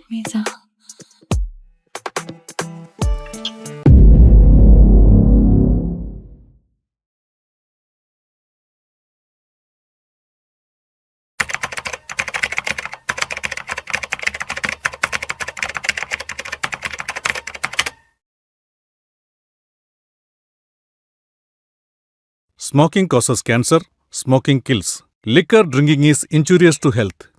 Visa. Smoking causes cancer. Smoking kills. Liquor drinking is injurious to health.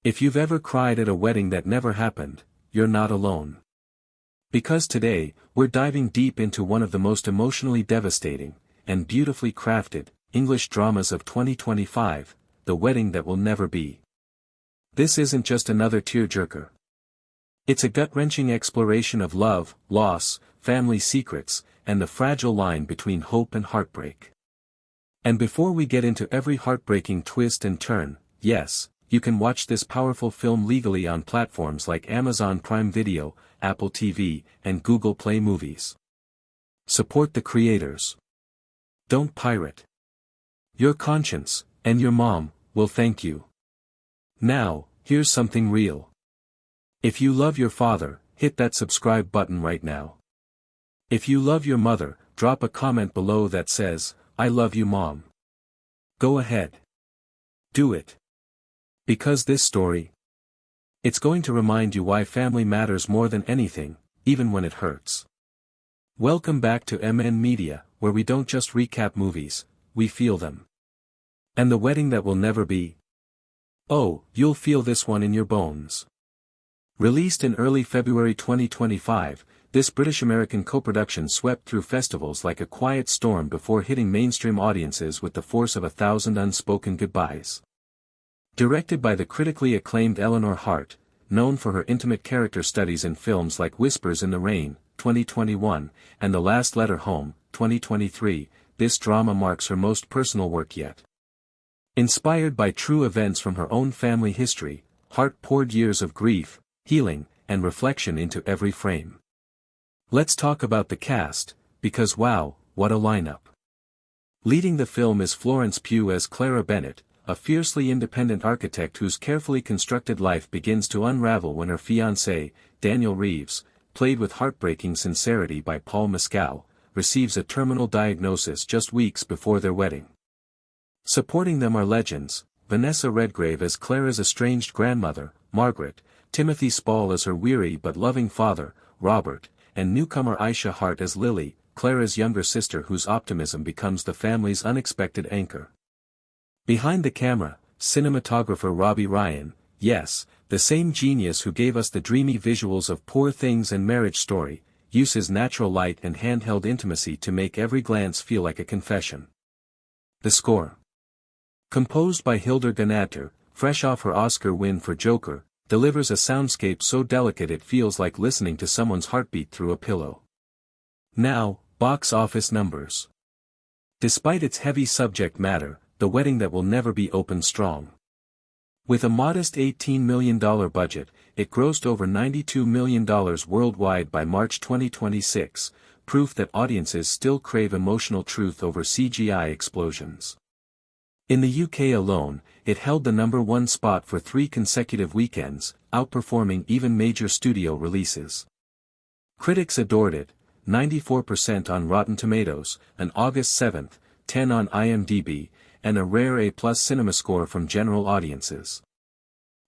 If you've ever cried at a wedding that never happened, you're not alone. Because today, we're diving deep into one of the most emotionally devastating, and beautifully crafted, English dramas of 2025, The Wedding That Will Never Be. This isn't just another tearjerker. It's a gut-wrenching exploration of love, loss, family secrets, and the fragile line between hope and heartbreak. And before we get into every heartbreaking twist and turn, yes, you can watch this powerful film legally on platforms like Amazon Prime Video, Apple TV, and Google Play Movies. Support the creators. Don't pirate. Your conscience, and your mom, will thank you. Now, here's something real. If you love your father, hit that subscribe button right now. If you love your mother, drop a comment below that says, "I love you, Mom." Go ahead. Do it. Because this story, it's going to remind you why family matters more than anything, even when it hurts. Welcome back to MN Media, where we don't just recap movies, we feel them. And The Wedding That Will Never Be? Oh, you'll feel this one in your bones. Released in early February 2025, this British-American co-production swept through festivals like a quiet storm before hitting mainstream audiences with the force of 1,000 unspoken goodbyes. Directed by the critically acclaimed Eleanor Hart, known for her intimate character studies in films like Whispers in the Rain, 2021, and The Last Letter Home, 2023, this drama marks her most personal work yet. Inspired by true events from her own family history, Hart poured years of grief, healing, and reflection into every frame. Let's talk about the cast, because wow, what a lineup. Leading the film is Florence Pugh as Clara Bennett, a fiercely independent architect whose carefully constructed life begins to unravel when her fiancé, Daniel Reeves, played with heartbreaking sincerity by Paul Mescal, receives a terminal diagnosis just weeks before their wedding. Supporting them are legends, Vanessa Redgrave as Clara's estranged grandmother, Margaret, Timothy Spall as her weary but loving father, Robert, and newcomer Aisha Hart as Lily, Clara's younger sister whose optimism becomes the family's unexpected anchor. Behind the camera, cinematographer Robbie Ryan, yes, the same genius who gave us the dreamy visuals of Poor Things and Marriage Story, uses natural light and handheld intimacy to make every glance feel like a confession. The score. Composed by Hildur Guðnadóttir, fresh off her Oscar win for Joker, delivers a soundscape so delicate it feels like listening to someone's heartbeat through a pillow. Now, box office numbers. Despite its heavy subject matter, The Wedding That Will Never Be opened strong. With a modest $18 million budget, it grossed over $92 million worldwide by March 2026, proof that audiences still crave emotional truth over CGI explosions. In the UK alone, it held the #1 spot for 3 consecutive weekends, outperforming even major studio releases. Critics adored it, 94% on Rotten Tomatoes, an August 7, 10 on IMDb, and a rare A+ CinemaScore from general audiences.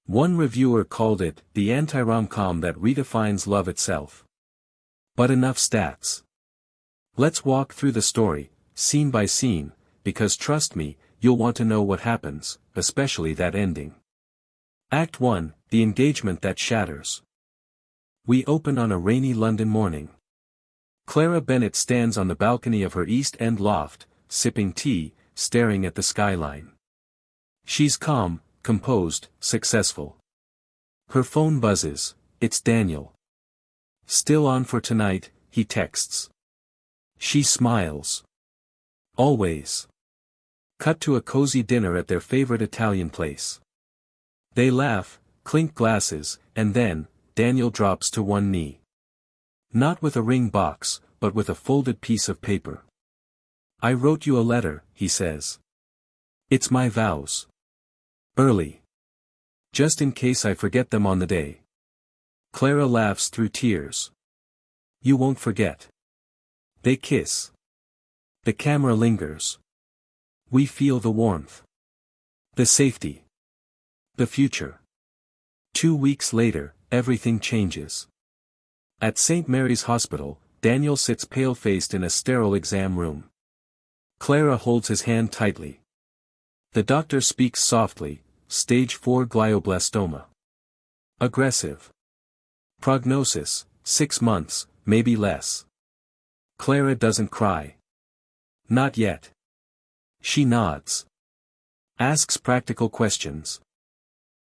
One reviewer called it the anti-rom-com that redefines love itself. But enough stats. Let's walk through the story, scene by scene, because trust me, you'll want to know what happens, especially that ending. Act 1, The Engagement That Shatters. We open on a rainy London morning. Clara Bennett stands on the balcony of her East End loft, sipping tea, staring at the skyline. She's calm, composed, successful. Her phone buzzes, it's Daniel. "Still on for tonight," he texts. She smiles. "Always." Cut to a cozy dinner at their favorite Italian place. They laugh, clink glasses, and then, Daniel drops to one knee. Not with a ring box, but with a folded piece of paper. "I wrote you a letter," he says. "It's my vows. Early. Just in case I forget them on the day." Clara laughs through tears. "You won't forget." They kiss. The camera lingers. We feel the warmth. The safety. The future. 2 weeks later, everything changes. At St. Mary's Hospital, Daniel sits pale-faced in a sterile exam room. Clara holds his hand tightly. The doctor speaks softly, stage 4 glioblastoma. Aggressive. Prognosis, 6 months, maybe less. Clara doesn't cry. Not yet. She nods. Asks practical questions.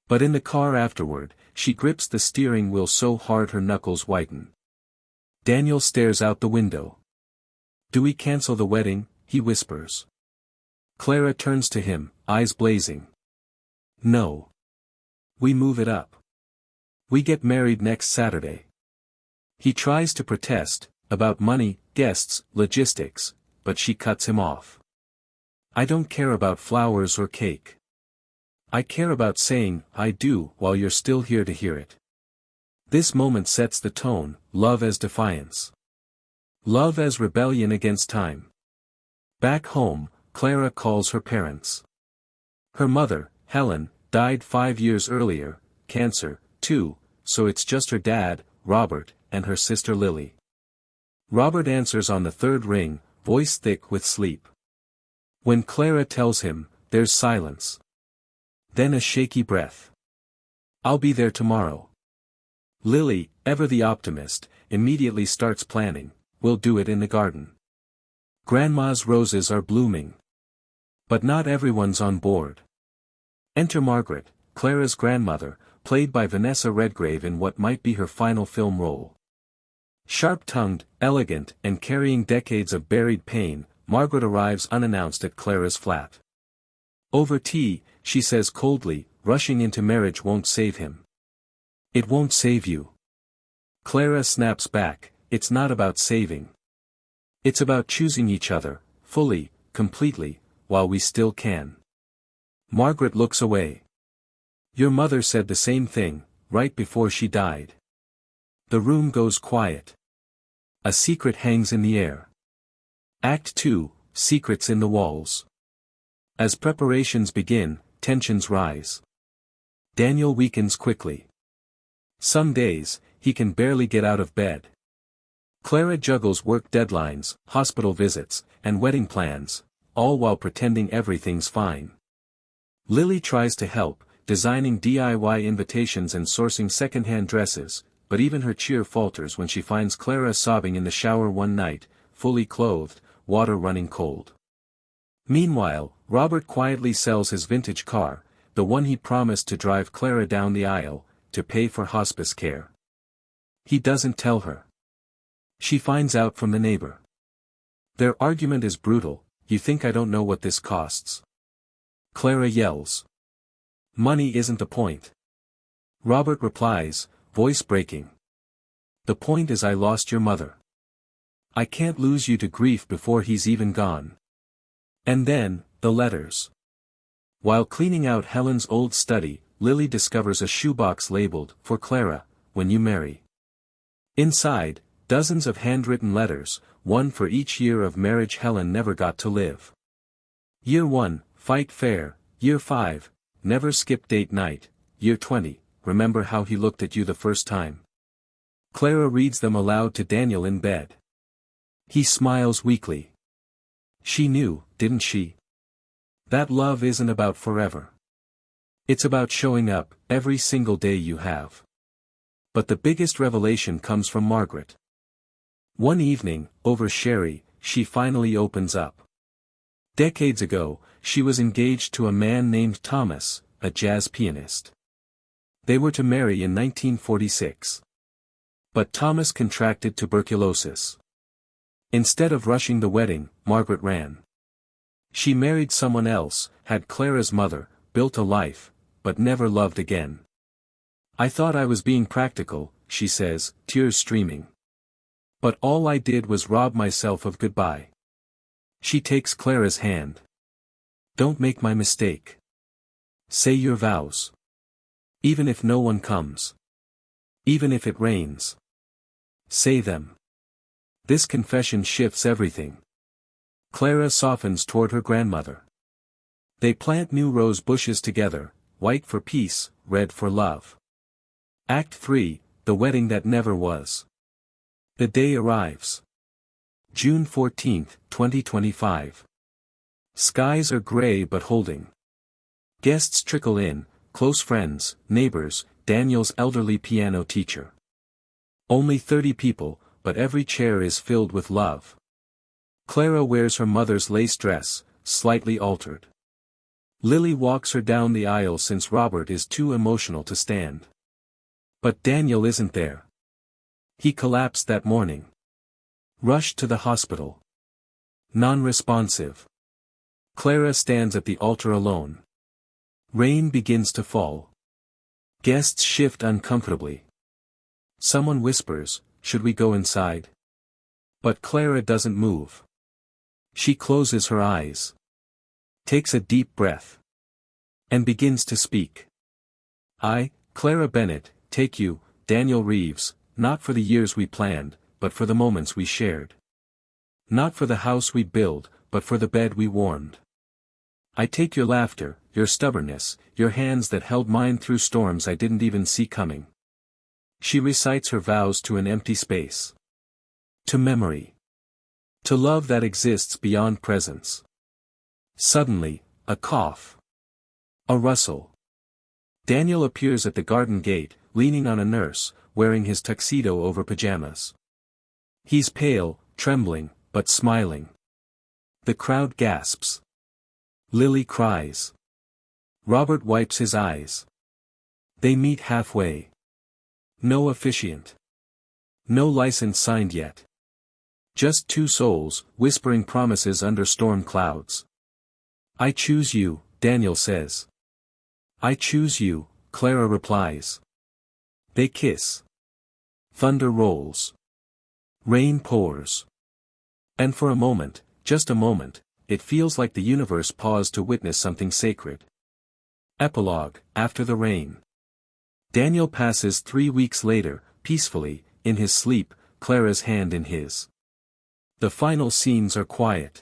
But in the car afterward, she grips the steering wheel so hard her knuckles whiten. Daniel stares out the window. "Do we cancel the wedding?" he whispers. Clara turns to him, eyes blazing. "No. We move it up. We get married next Saturday." He tries to protest, about money, guests, logistics, but she cuts him off. "I don't care about flowers or cake. I care about saying, 'I do,' while you're still here to hear it." This moment sets the tone, love as defiance. Love as rebellion against time. Back home, Clara calls her parents. Her mother, Helen, died 5 years earlier, cancer, too, so it's just her dad, Robert, and her sister Lily. Robert answers on the third ring, voice thick with sleep. When Clara tells him, there's silence. Then a shaky breath. "I'll be there tomorrow." Lily, ever the optimist, immediately starts planning. "We'll do it in the garden. Grandma's roses are blooming." But not everyone's on board. Enter Margaret, Clara's grandmother, played by Vanessa Redgrave in what might be her final film role. Sharp-tongued, elegant, and carrying decades of buried pain, Margaret arrives unannounced at Clara's flat. Over tea, she says coldly, rushing into marriage won't save him. "It won't save you." Clara snaps back, "It's not about saving. It's about choosing each other, fully, completely, while we still can." Margaret looks away. "Your mother said the same thing, right before she died." The room goes quiet. A secret hangs in the air. Act 2, Secrets in the Walls. As preparations begin, tensions rise. Daniel weakens quickly. Some days, he can barely get out of bed. Clara juggles work deadlines, hospital visits, and wedding plans, all while pretending everything's fine. Lily tries to help, designing DIY invitations and sourcing second-hand dresses, but even her cheer falters when she finds Clara sobbing in the shower one night, fully clothed, water running cold. Meanwhile, Robert quietly sells his vintage car, the one he promised to drive Clara down the aisle, to pay for hospice care. He doesn't tell her. She finds out from the neighbor. Their argument is brutal. "You think I don't know what this costs?" Clara yells. "Money isn't the point." Robert replies, voice breaking. "The point is I lost your mother. I can't lose you to grief before he's even gone." And then, the letters. While cleaning out Helen's old study, Lily discovers a shoebox labeled, "For Clara, when you marry." Inside, dozens of handwritten letters, one for each year of marriage Helen never got to live. Year 1, fight fair. Year 5, never skip date night. Year 20, remember how he looked at you the first time. Clara reads them aloud to Daniel in bed. He smiles weakly. She knew, didn't she? That love isn't about forever. It's about showing up, every single day you have. But the biggest revelation comes from Margaret. One evening, over sherry, she finally opens up. Decades ago, she was engaged to a man named Thomas, a jazz pianist. They were to marry in 1946. But Thomas contracted tuberculosis. Instead of rushing the wedding, Margaret ran. She married someone else, had Clara's mother, built a life, but never loved again. "I thought I was being practical," she says, tears streaming. "But all I did was rob myself of goodbye." She takes Clara's hand. "Don't make my mistake. Say your vows. Even if no one comes. Even if it rains. Say them." This confession shifts everything. Clara softens toward her grandmother. They plant new rose bushes together, white for peace, red for love. Act 3, The Wedding That Never Was. The day arrives. June 14, 2025. Skies are gray but holding. Guests trickle in, close friends, neighbors, Daniel's elderly piano teacher. Only 30 people, but every chair is filled with love. Clara wears her mother's lace dress, slightly altered. Lily walks her down the aisle since Robert is too emotional to stand. But Daniel isn't there. He collapsed that morning. Rushed to the hospital. Non-responsive. Clara stands at the altar alone. Rain begins to fall. Guests shift uncomfortably. Someone whispers, "Should we go inside?" But Clara doesn't move. She closes her eyes. Takes a deep breath. And begins to speak. "I, Clara Bennett, take you, Daniel Reeves, not for the years we planned, but for the moments we shared. Not for the house we built, but for the bed we warmed. I take your laughter, your stubbornness, your hands that held mine through storms I didn't even see coming." She recites her vows to an empty space. To memory. To love that exists beyond presence. Suddenly, a cough. A rustle. Daniel appears at the garden gate, leaning on a nurse, wearing his tuxedo over pajamas. He's pale, trembling, but smiling. The crowd gasps. Lily cries. Robert wipes his eyes. They meet halfway. No officiant. No license signed yet. Just two souls, whispering promises under storm clouds. "I choose you," Daniel says. "I choose you," Clara replies. They kiss. Thunder rolls. Rain pours. And for a moment, just a moment, it feels like the universe paused to witness something sacred. Epilogue, after the rain. Daniel passes 3 weeks later, peacefully, in his sleep, Clara's hand in his. The final scenes are quiet.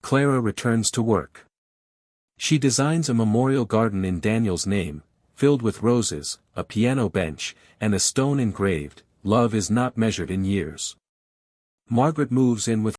Clara returns to work. She designs a memorial garden in Daniel's name, filled with roses, a piano bench, and a stone engraved, "Love is not measured in years." Margaret moves in with